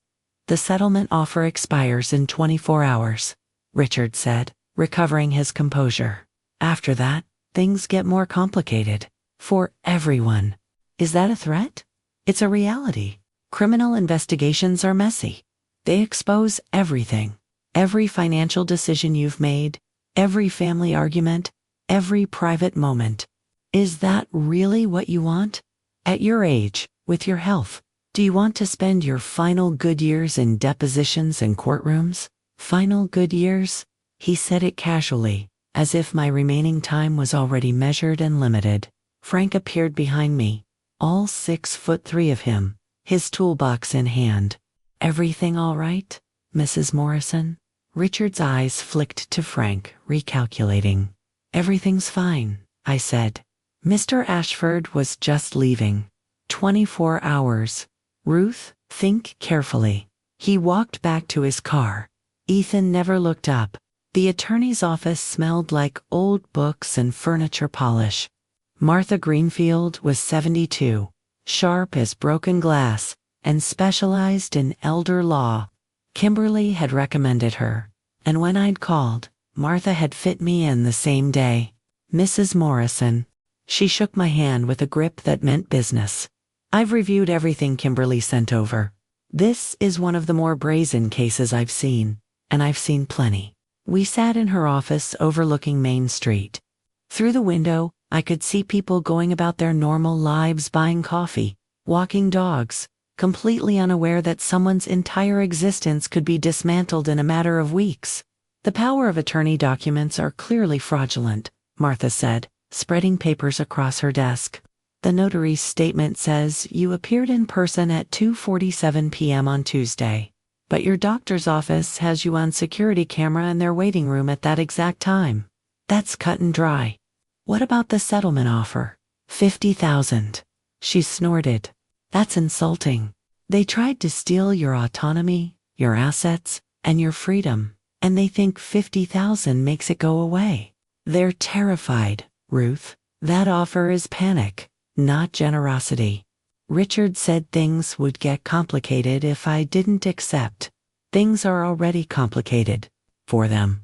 The settlement offer expires in 24 hours, Richard said, recovering his composure. After that, things get more complicated. For everyone. Is that a threat? It's a reality. Criminal investigations are messy. They expose everything. Every financial decision you've made, every family argument, every private moment. Is that really what you want? At your age, with your health, do you want to spend your final good years in depositions and courtrooms? Final good years? He said it casually, as if my remaining time was already measured and limited. Frank appeared behind me, all 6'3" of him, his toolbox in hand. Everything all right, Mrs. Morrison? Richard's eyes flicked to Frank, recalculating. Everything's fine, I said. Mr. Ashford was just leaving. 24 hours. Ruth, think carefully. He walked back to his car. Ethan never looked up. The attorney's office smelled like old books and furniture polish. Martha Greenfield was 72, sharp as broken glass, and specialized in elder law. Kimberly had recommended her, and when I'd called, Martha had fit me in the same day. Mrs. Morrison. She shook my hand with a grip that meant business. I've reviewed everything Kimberly sent over. This is one of the more brazen cases I've seen, and I've seen plenty. We sat in her office overlooking Main Street. Through the window, I could see people going about their normal lives, buying coffee, walking dogs, completely unaware that someone's entire existence could be dismantled in a matter of weeks. The power of attorney documents are clearly fraudulent, Martha said, spreading papers across her desk. The notary's statement says you appeared in person at 2:47 p.m. on Tuesday, but your doctor's office has you on security camera in their waiting room at that exact time. That's cut and dry. What about the settlement offer? $50,000. She snorted. That's insulting. They tried to steal your autonomy, your assets, and your freedom, and they think $50,000 makes it go away. They're terrified, Ruth. That offer is panic, not generosity. Richard said things would get complicated if I didn't accept. Things are already complicated. For them.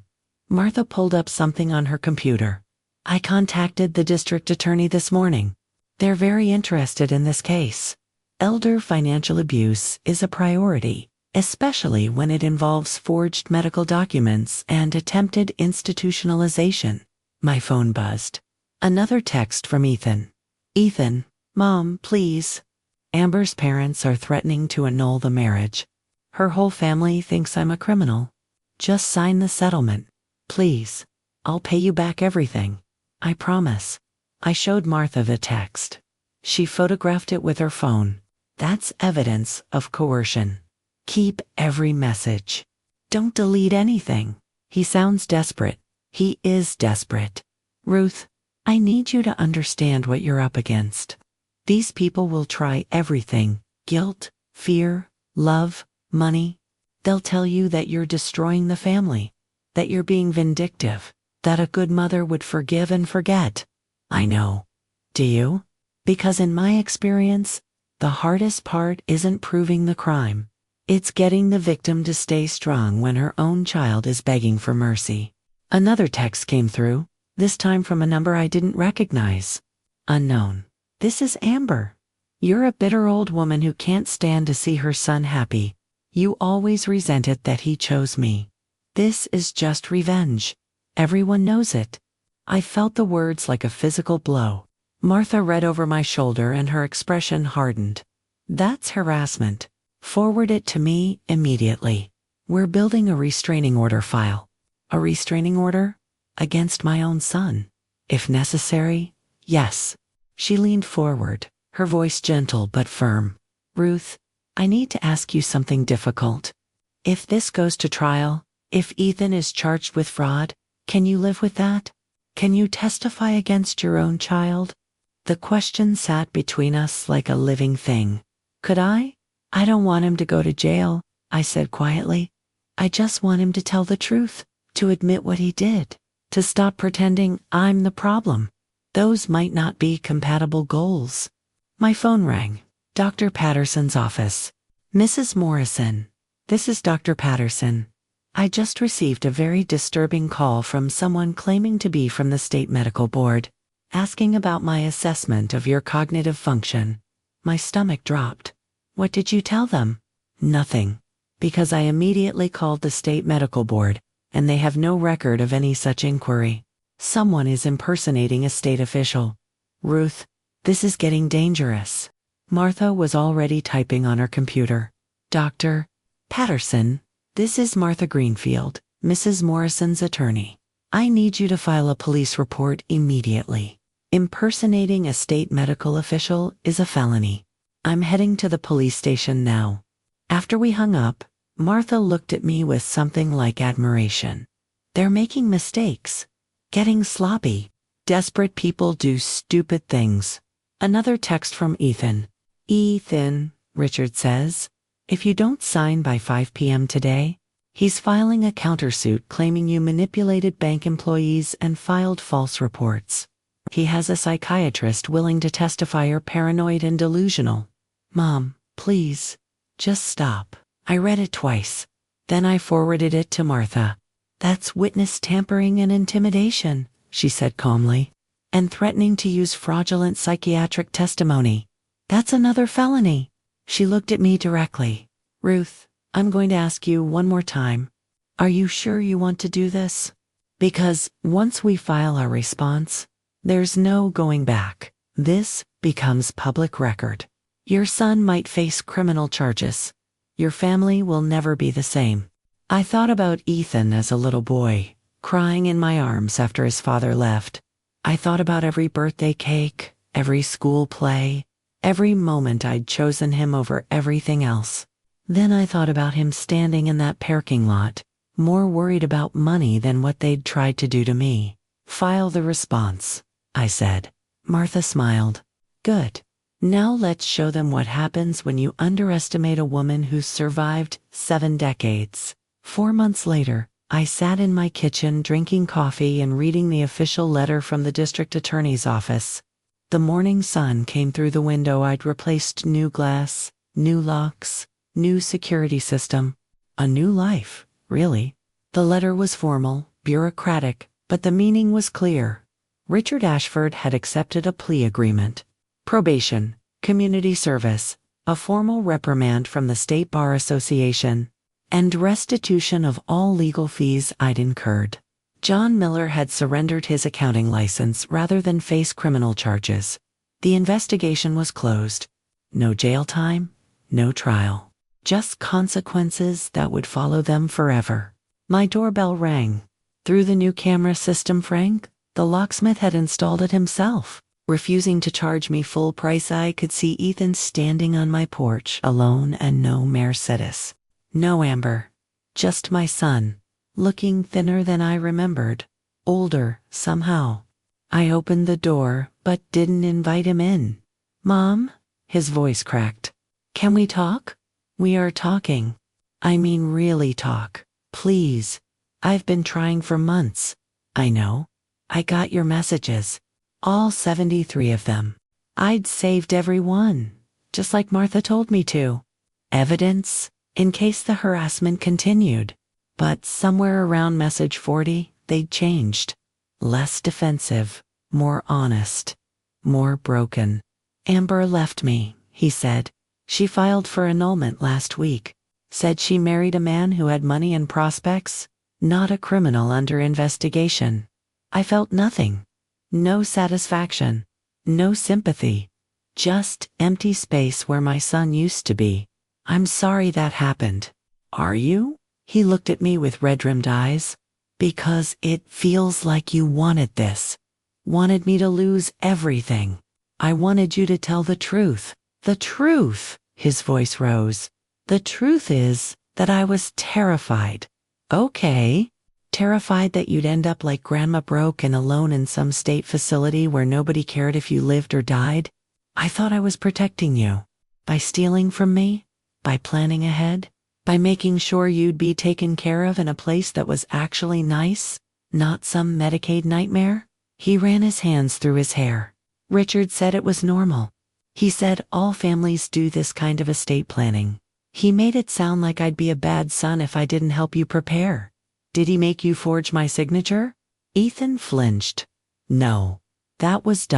Martha pulled up something on her computer. I contacted the district attorney this morning. They're very interested in this case. Elder financial abuse is a priority, especially when it involves forged medical documents and attempted institutionalization. My phone buzzed. Another text from Ethan. Ethan, Mom, please. Amber's parents are threatening to annul the marriage. Her whole family thinks I'm a criminal. Just sign the settlement, please. I'll pay you back everything. I promise. I showed Martha the text. She photographed it with her phone. That's evidence of coercion. Keep every message. Don't delete anything. He sounds desperate. He is desperate. Ruth, I need you to understand what you're up against. These people will try everything. Guilt, fear, love, money. They'll tell you that you're destroying the family, that you're being vindictive, that a good mother would forgive and forget. I know. Do you? Because in my experience, the hardest part isn't proving the crime. It's getting the victim to stay strong when her own child is begging for mercy. Another text came through, this time from a number I didn't recognize. Unknown. This is Amber. You're a bitter old woman who can't stand to see her son happy. You always resented that he chose me. This is just revenge. Everyone knows it. I felt the words like a physical blow. Martha read over my shoulder and her expression hardened. That's harassment. Forward it to me immediately. We're building a restraining order file. A restraining order? Against my own son. If necessary, yes. She leaned forward, her voice gentle but firm. Ruth, I need to ask you something difficult. If this goes to trial, if Ethan is charged with fraud, can you live with that? Can you testify against your own child? The question sat between us like a living thing. Could I? I don't want him to go to jail, I said quietly. I just want him to tell the truth, to admit what he did, to stop pretending I'm the problem. Those might not be compatible goals. My phone rang. Dr. Patterson's office. Mrs. Morrison, this is Dr. Patterson. I just received a very disturbing call from someone claiming to be from the State Medical Board, asking about my assessment of your cognitive function. My stomach dropped. What did you tell them? Nothing, because I immediately called the State Medical Board, and they have no record of any such inquiry. Someone is impersonating a state official. Ruth, this is getting dangerous. Martha was already typing on her computer. Dr. Patterson, this is Martha Greenfield, Mrs. Morrison's attorney. I need you to file a police report immediately. Impersonating a state medical official is a felony. I'm heading to the police station now. After we hung up, Martha looked at me with something like admiration. They're making mistakes, getting sloppy. Desperate people do stupid things. Another text from Ethan. Ethan, Richard says, if you don't sign by 5 p.m. today, he's filing a countersuit claiming you manipulated bank employees and filed false reports. He has a psychiatrist willing to testify you're paranoid and delusional. Mom, please, just stop. I read it twice. Then I forwarded it to Martha. That's witness tampering and intimidation, she said calmly. And threatening to use fraudulent psychiatric testimony. That's another felony. She looked at me directly. Ruth, I'm going to ask you one more time. Are you sure you want to do this? Because once we file our response, there's no going back. This becomes public record. Your son might face criminal charges. Your family will never be the same. I thought about Ethan as a little boy, crying in my arms after his father left. I thought about every birthday cake, every school play, every moment I'd chosen him over everything else. Then I thought about him standing in that parking lot, more worried about money than what they'd tried to do to me. File the response, I said. Martha smiled. Good. Now let's show them what happens when you underestimate a woman who's survived 7 decades. 4 months later, I sat in my kitchen drinking coffee and reading the official letter from the district attorney's office. The morning sun came through the window. I'd replaced new glass, new locks, new security system. A new life, really. The letter was formal, bureaucratic, but the meaning was clear. Richard Ashford had accepted a plea agreement. Probation, community service, a formal reprimand from the State Bar Association, and restitution of all legal fees I'd incurred. John Miller had surrendered his accounting license rather than face criminal charges. The investigation was closed. No jail time, no trial. Just consequences that would follow them forever. My doorbell rang. Through the new camera system Frank, the locksmith had installed it himself. Refusing to charge me full price, I could see Ethan standing on my porch, alone and no Mercedes. No Amber. Just my son, looking thinner than I remembered. Older, somehow. I opened the door, but didn't invite him in. Mom? His voice cracked. Can we talk? We are talking. I mean really talk. Please. I've been trying for months. I know. I got your messages. All 73 of them. I'd saved every one, just like Martha told me to. Evidence, in case the harassment continued. But somewhere around message 40, they'd changed. Less defensive, more honest, more broken. Amber left me, he said. She filed for annulment last week. Said she married a man who had money and prospects, not a criminal under investigation. I felt nothing. No satisfaction. No sympathy. Just empty space where my son used to be. I'm sorry that happened. Are you? He looked at me with red-rimmed eyes. Because it feels like you wanted this. Wanted me to lose everything. I wanted you to tell the truth. The truth, his voice rose. The truth is that I was terrified. Okay. Terrified that you'd end up like Grandma broke and alone in some state facility where nobody cared if you lived or died. I thought I was protecting you. By stealing from me? By planning ahead? By making sure you'd be taken care of in a place that was actually nice, not some Medicaid nightmare? He ran his hands through his hair. Richard said it was normal. He said all families do this kind of estate planning. He made it sound like I'd be a bad son if I didn't help you prepare. Did he make you forge my signature? Ethan flinched. No. That was ...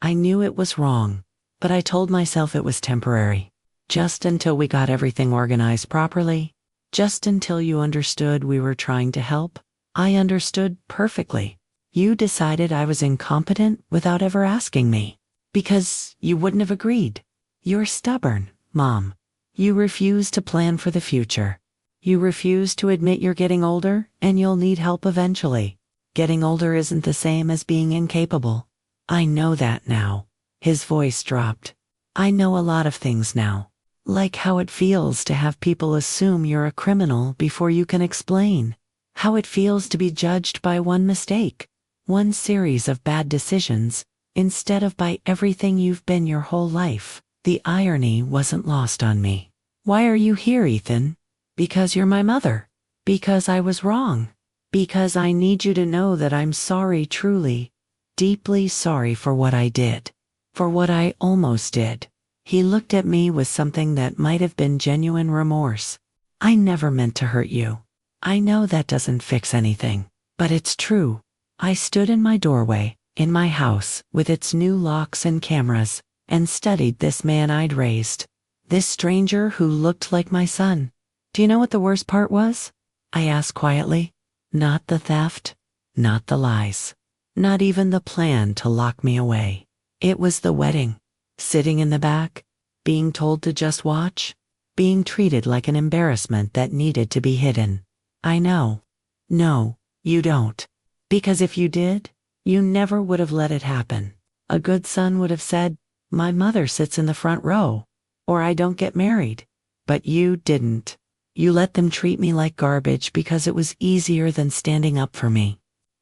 I knew it was wrong, but I told myself it was temporary. Just until we got everything organized properly. Just until you understood we were trying to help. I understood perfectly. You decided I was incompetent without ever asking me. Because you wouldn't have agreed. You're stubborn, Mom. You refuse to plan for the future. You refuse to admit you're getting older and you'll need help eventually. Getting older isn't the same as being incapable. I know that now. His voice dropped. I know a lot of things now. Like how it feels to have people assume you're a criminal before you can explain. How it feels to be judged by one mistake, one series of bad decisions, instead of by everything you've been your whole life. The irony wasn't lost on me. Why are you here, Ethan? Because you're my mother. Because I was wrong. Because I need you to know that I'm sorry, truly, deeply sorry for what I did. For what I almost did. He looked at me with something that might have been genuine remorse. I never meant to hurt you. I know that doesn't fix anything, but it's true. I stood in my doorway, in my house, with its new locks and cameras, and studied this man I'd raised. This stranger who looked like my son. Do you know what the worst part was? I asked quietly. Not the theft, not the lies, not even the plan to lock me away. It was the wedding. Sitting in the back, being told to just watch, being treated like an embarrassment that needed to be hidden. I know. No, you don't. Because if you did, you never would have let it happen. A good son would have said, my mother sits in the front row, or I don't get married. But you didn't. You let them treat me like garbage because it was easier than standing up for me.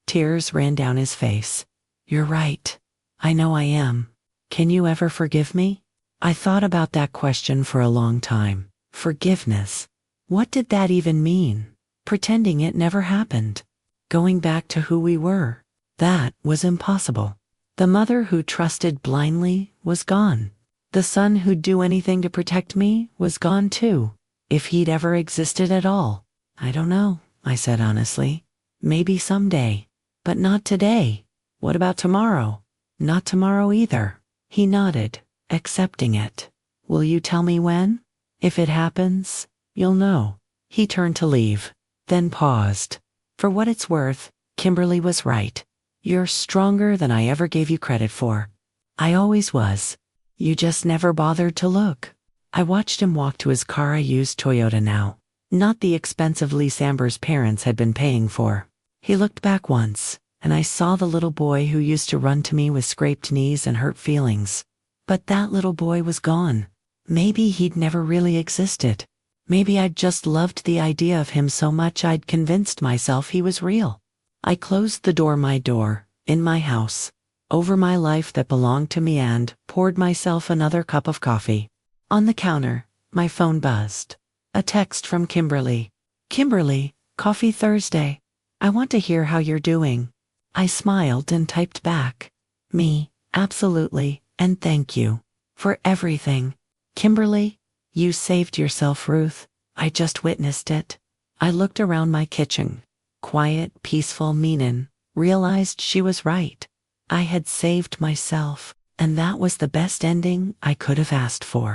Tears ran down his face. You're right. I know I am. Can you ever forgive me? I thought about that question for a long time. Forgiveness. What did that even mean? Pretending it never happened. Going back to who we were. That was impossible. The mother who trusted blindly was gone. The son who'd do anything to protect me was gone too. If he'd ever existed at all. I don't know, I said honestly. Maybe someday. But not today. What about tomorrow? Not tomorrow either. He nodded, accepting it. Will you tell me when? If it happens, you'll know. He turned to leave, then paused. For what it's worth, Kimberly was right. You're stronger than I ever gave you credit for. I always was. You just never bothered to look. I watched him walk to his car, a used Toyota now. Not the expensive lease Amber's parents had been paying for. He looked back once, and I saw the little boy who used to run to me with scraped knees and hurt feelings. But that little boy was gone. Maybe he'd never really existed. Maybe I'd just loved the idea of him so much I'd convinced myself he was real. I closed the door, my door, in my house, over my life that belonged to me, and poured myself another cup of coffee. On the counter, my phone buzzed. A text from Kimberly. Kimberly, coffee Thursday. I want to hear how you're doing. I smiled and typed back. Me, absolutely, and thank you. For everything. Kimberly, you saved yourself, Ruth. I just witnessed it. I looked around my kitchen. Quiet, peaceful, meanin'. Realized she was right. I had saved myself, and that was the best ending I could have asked for.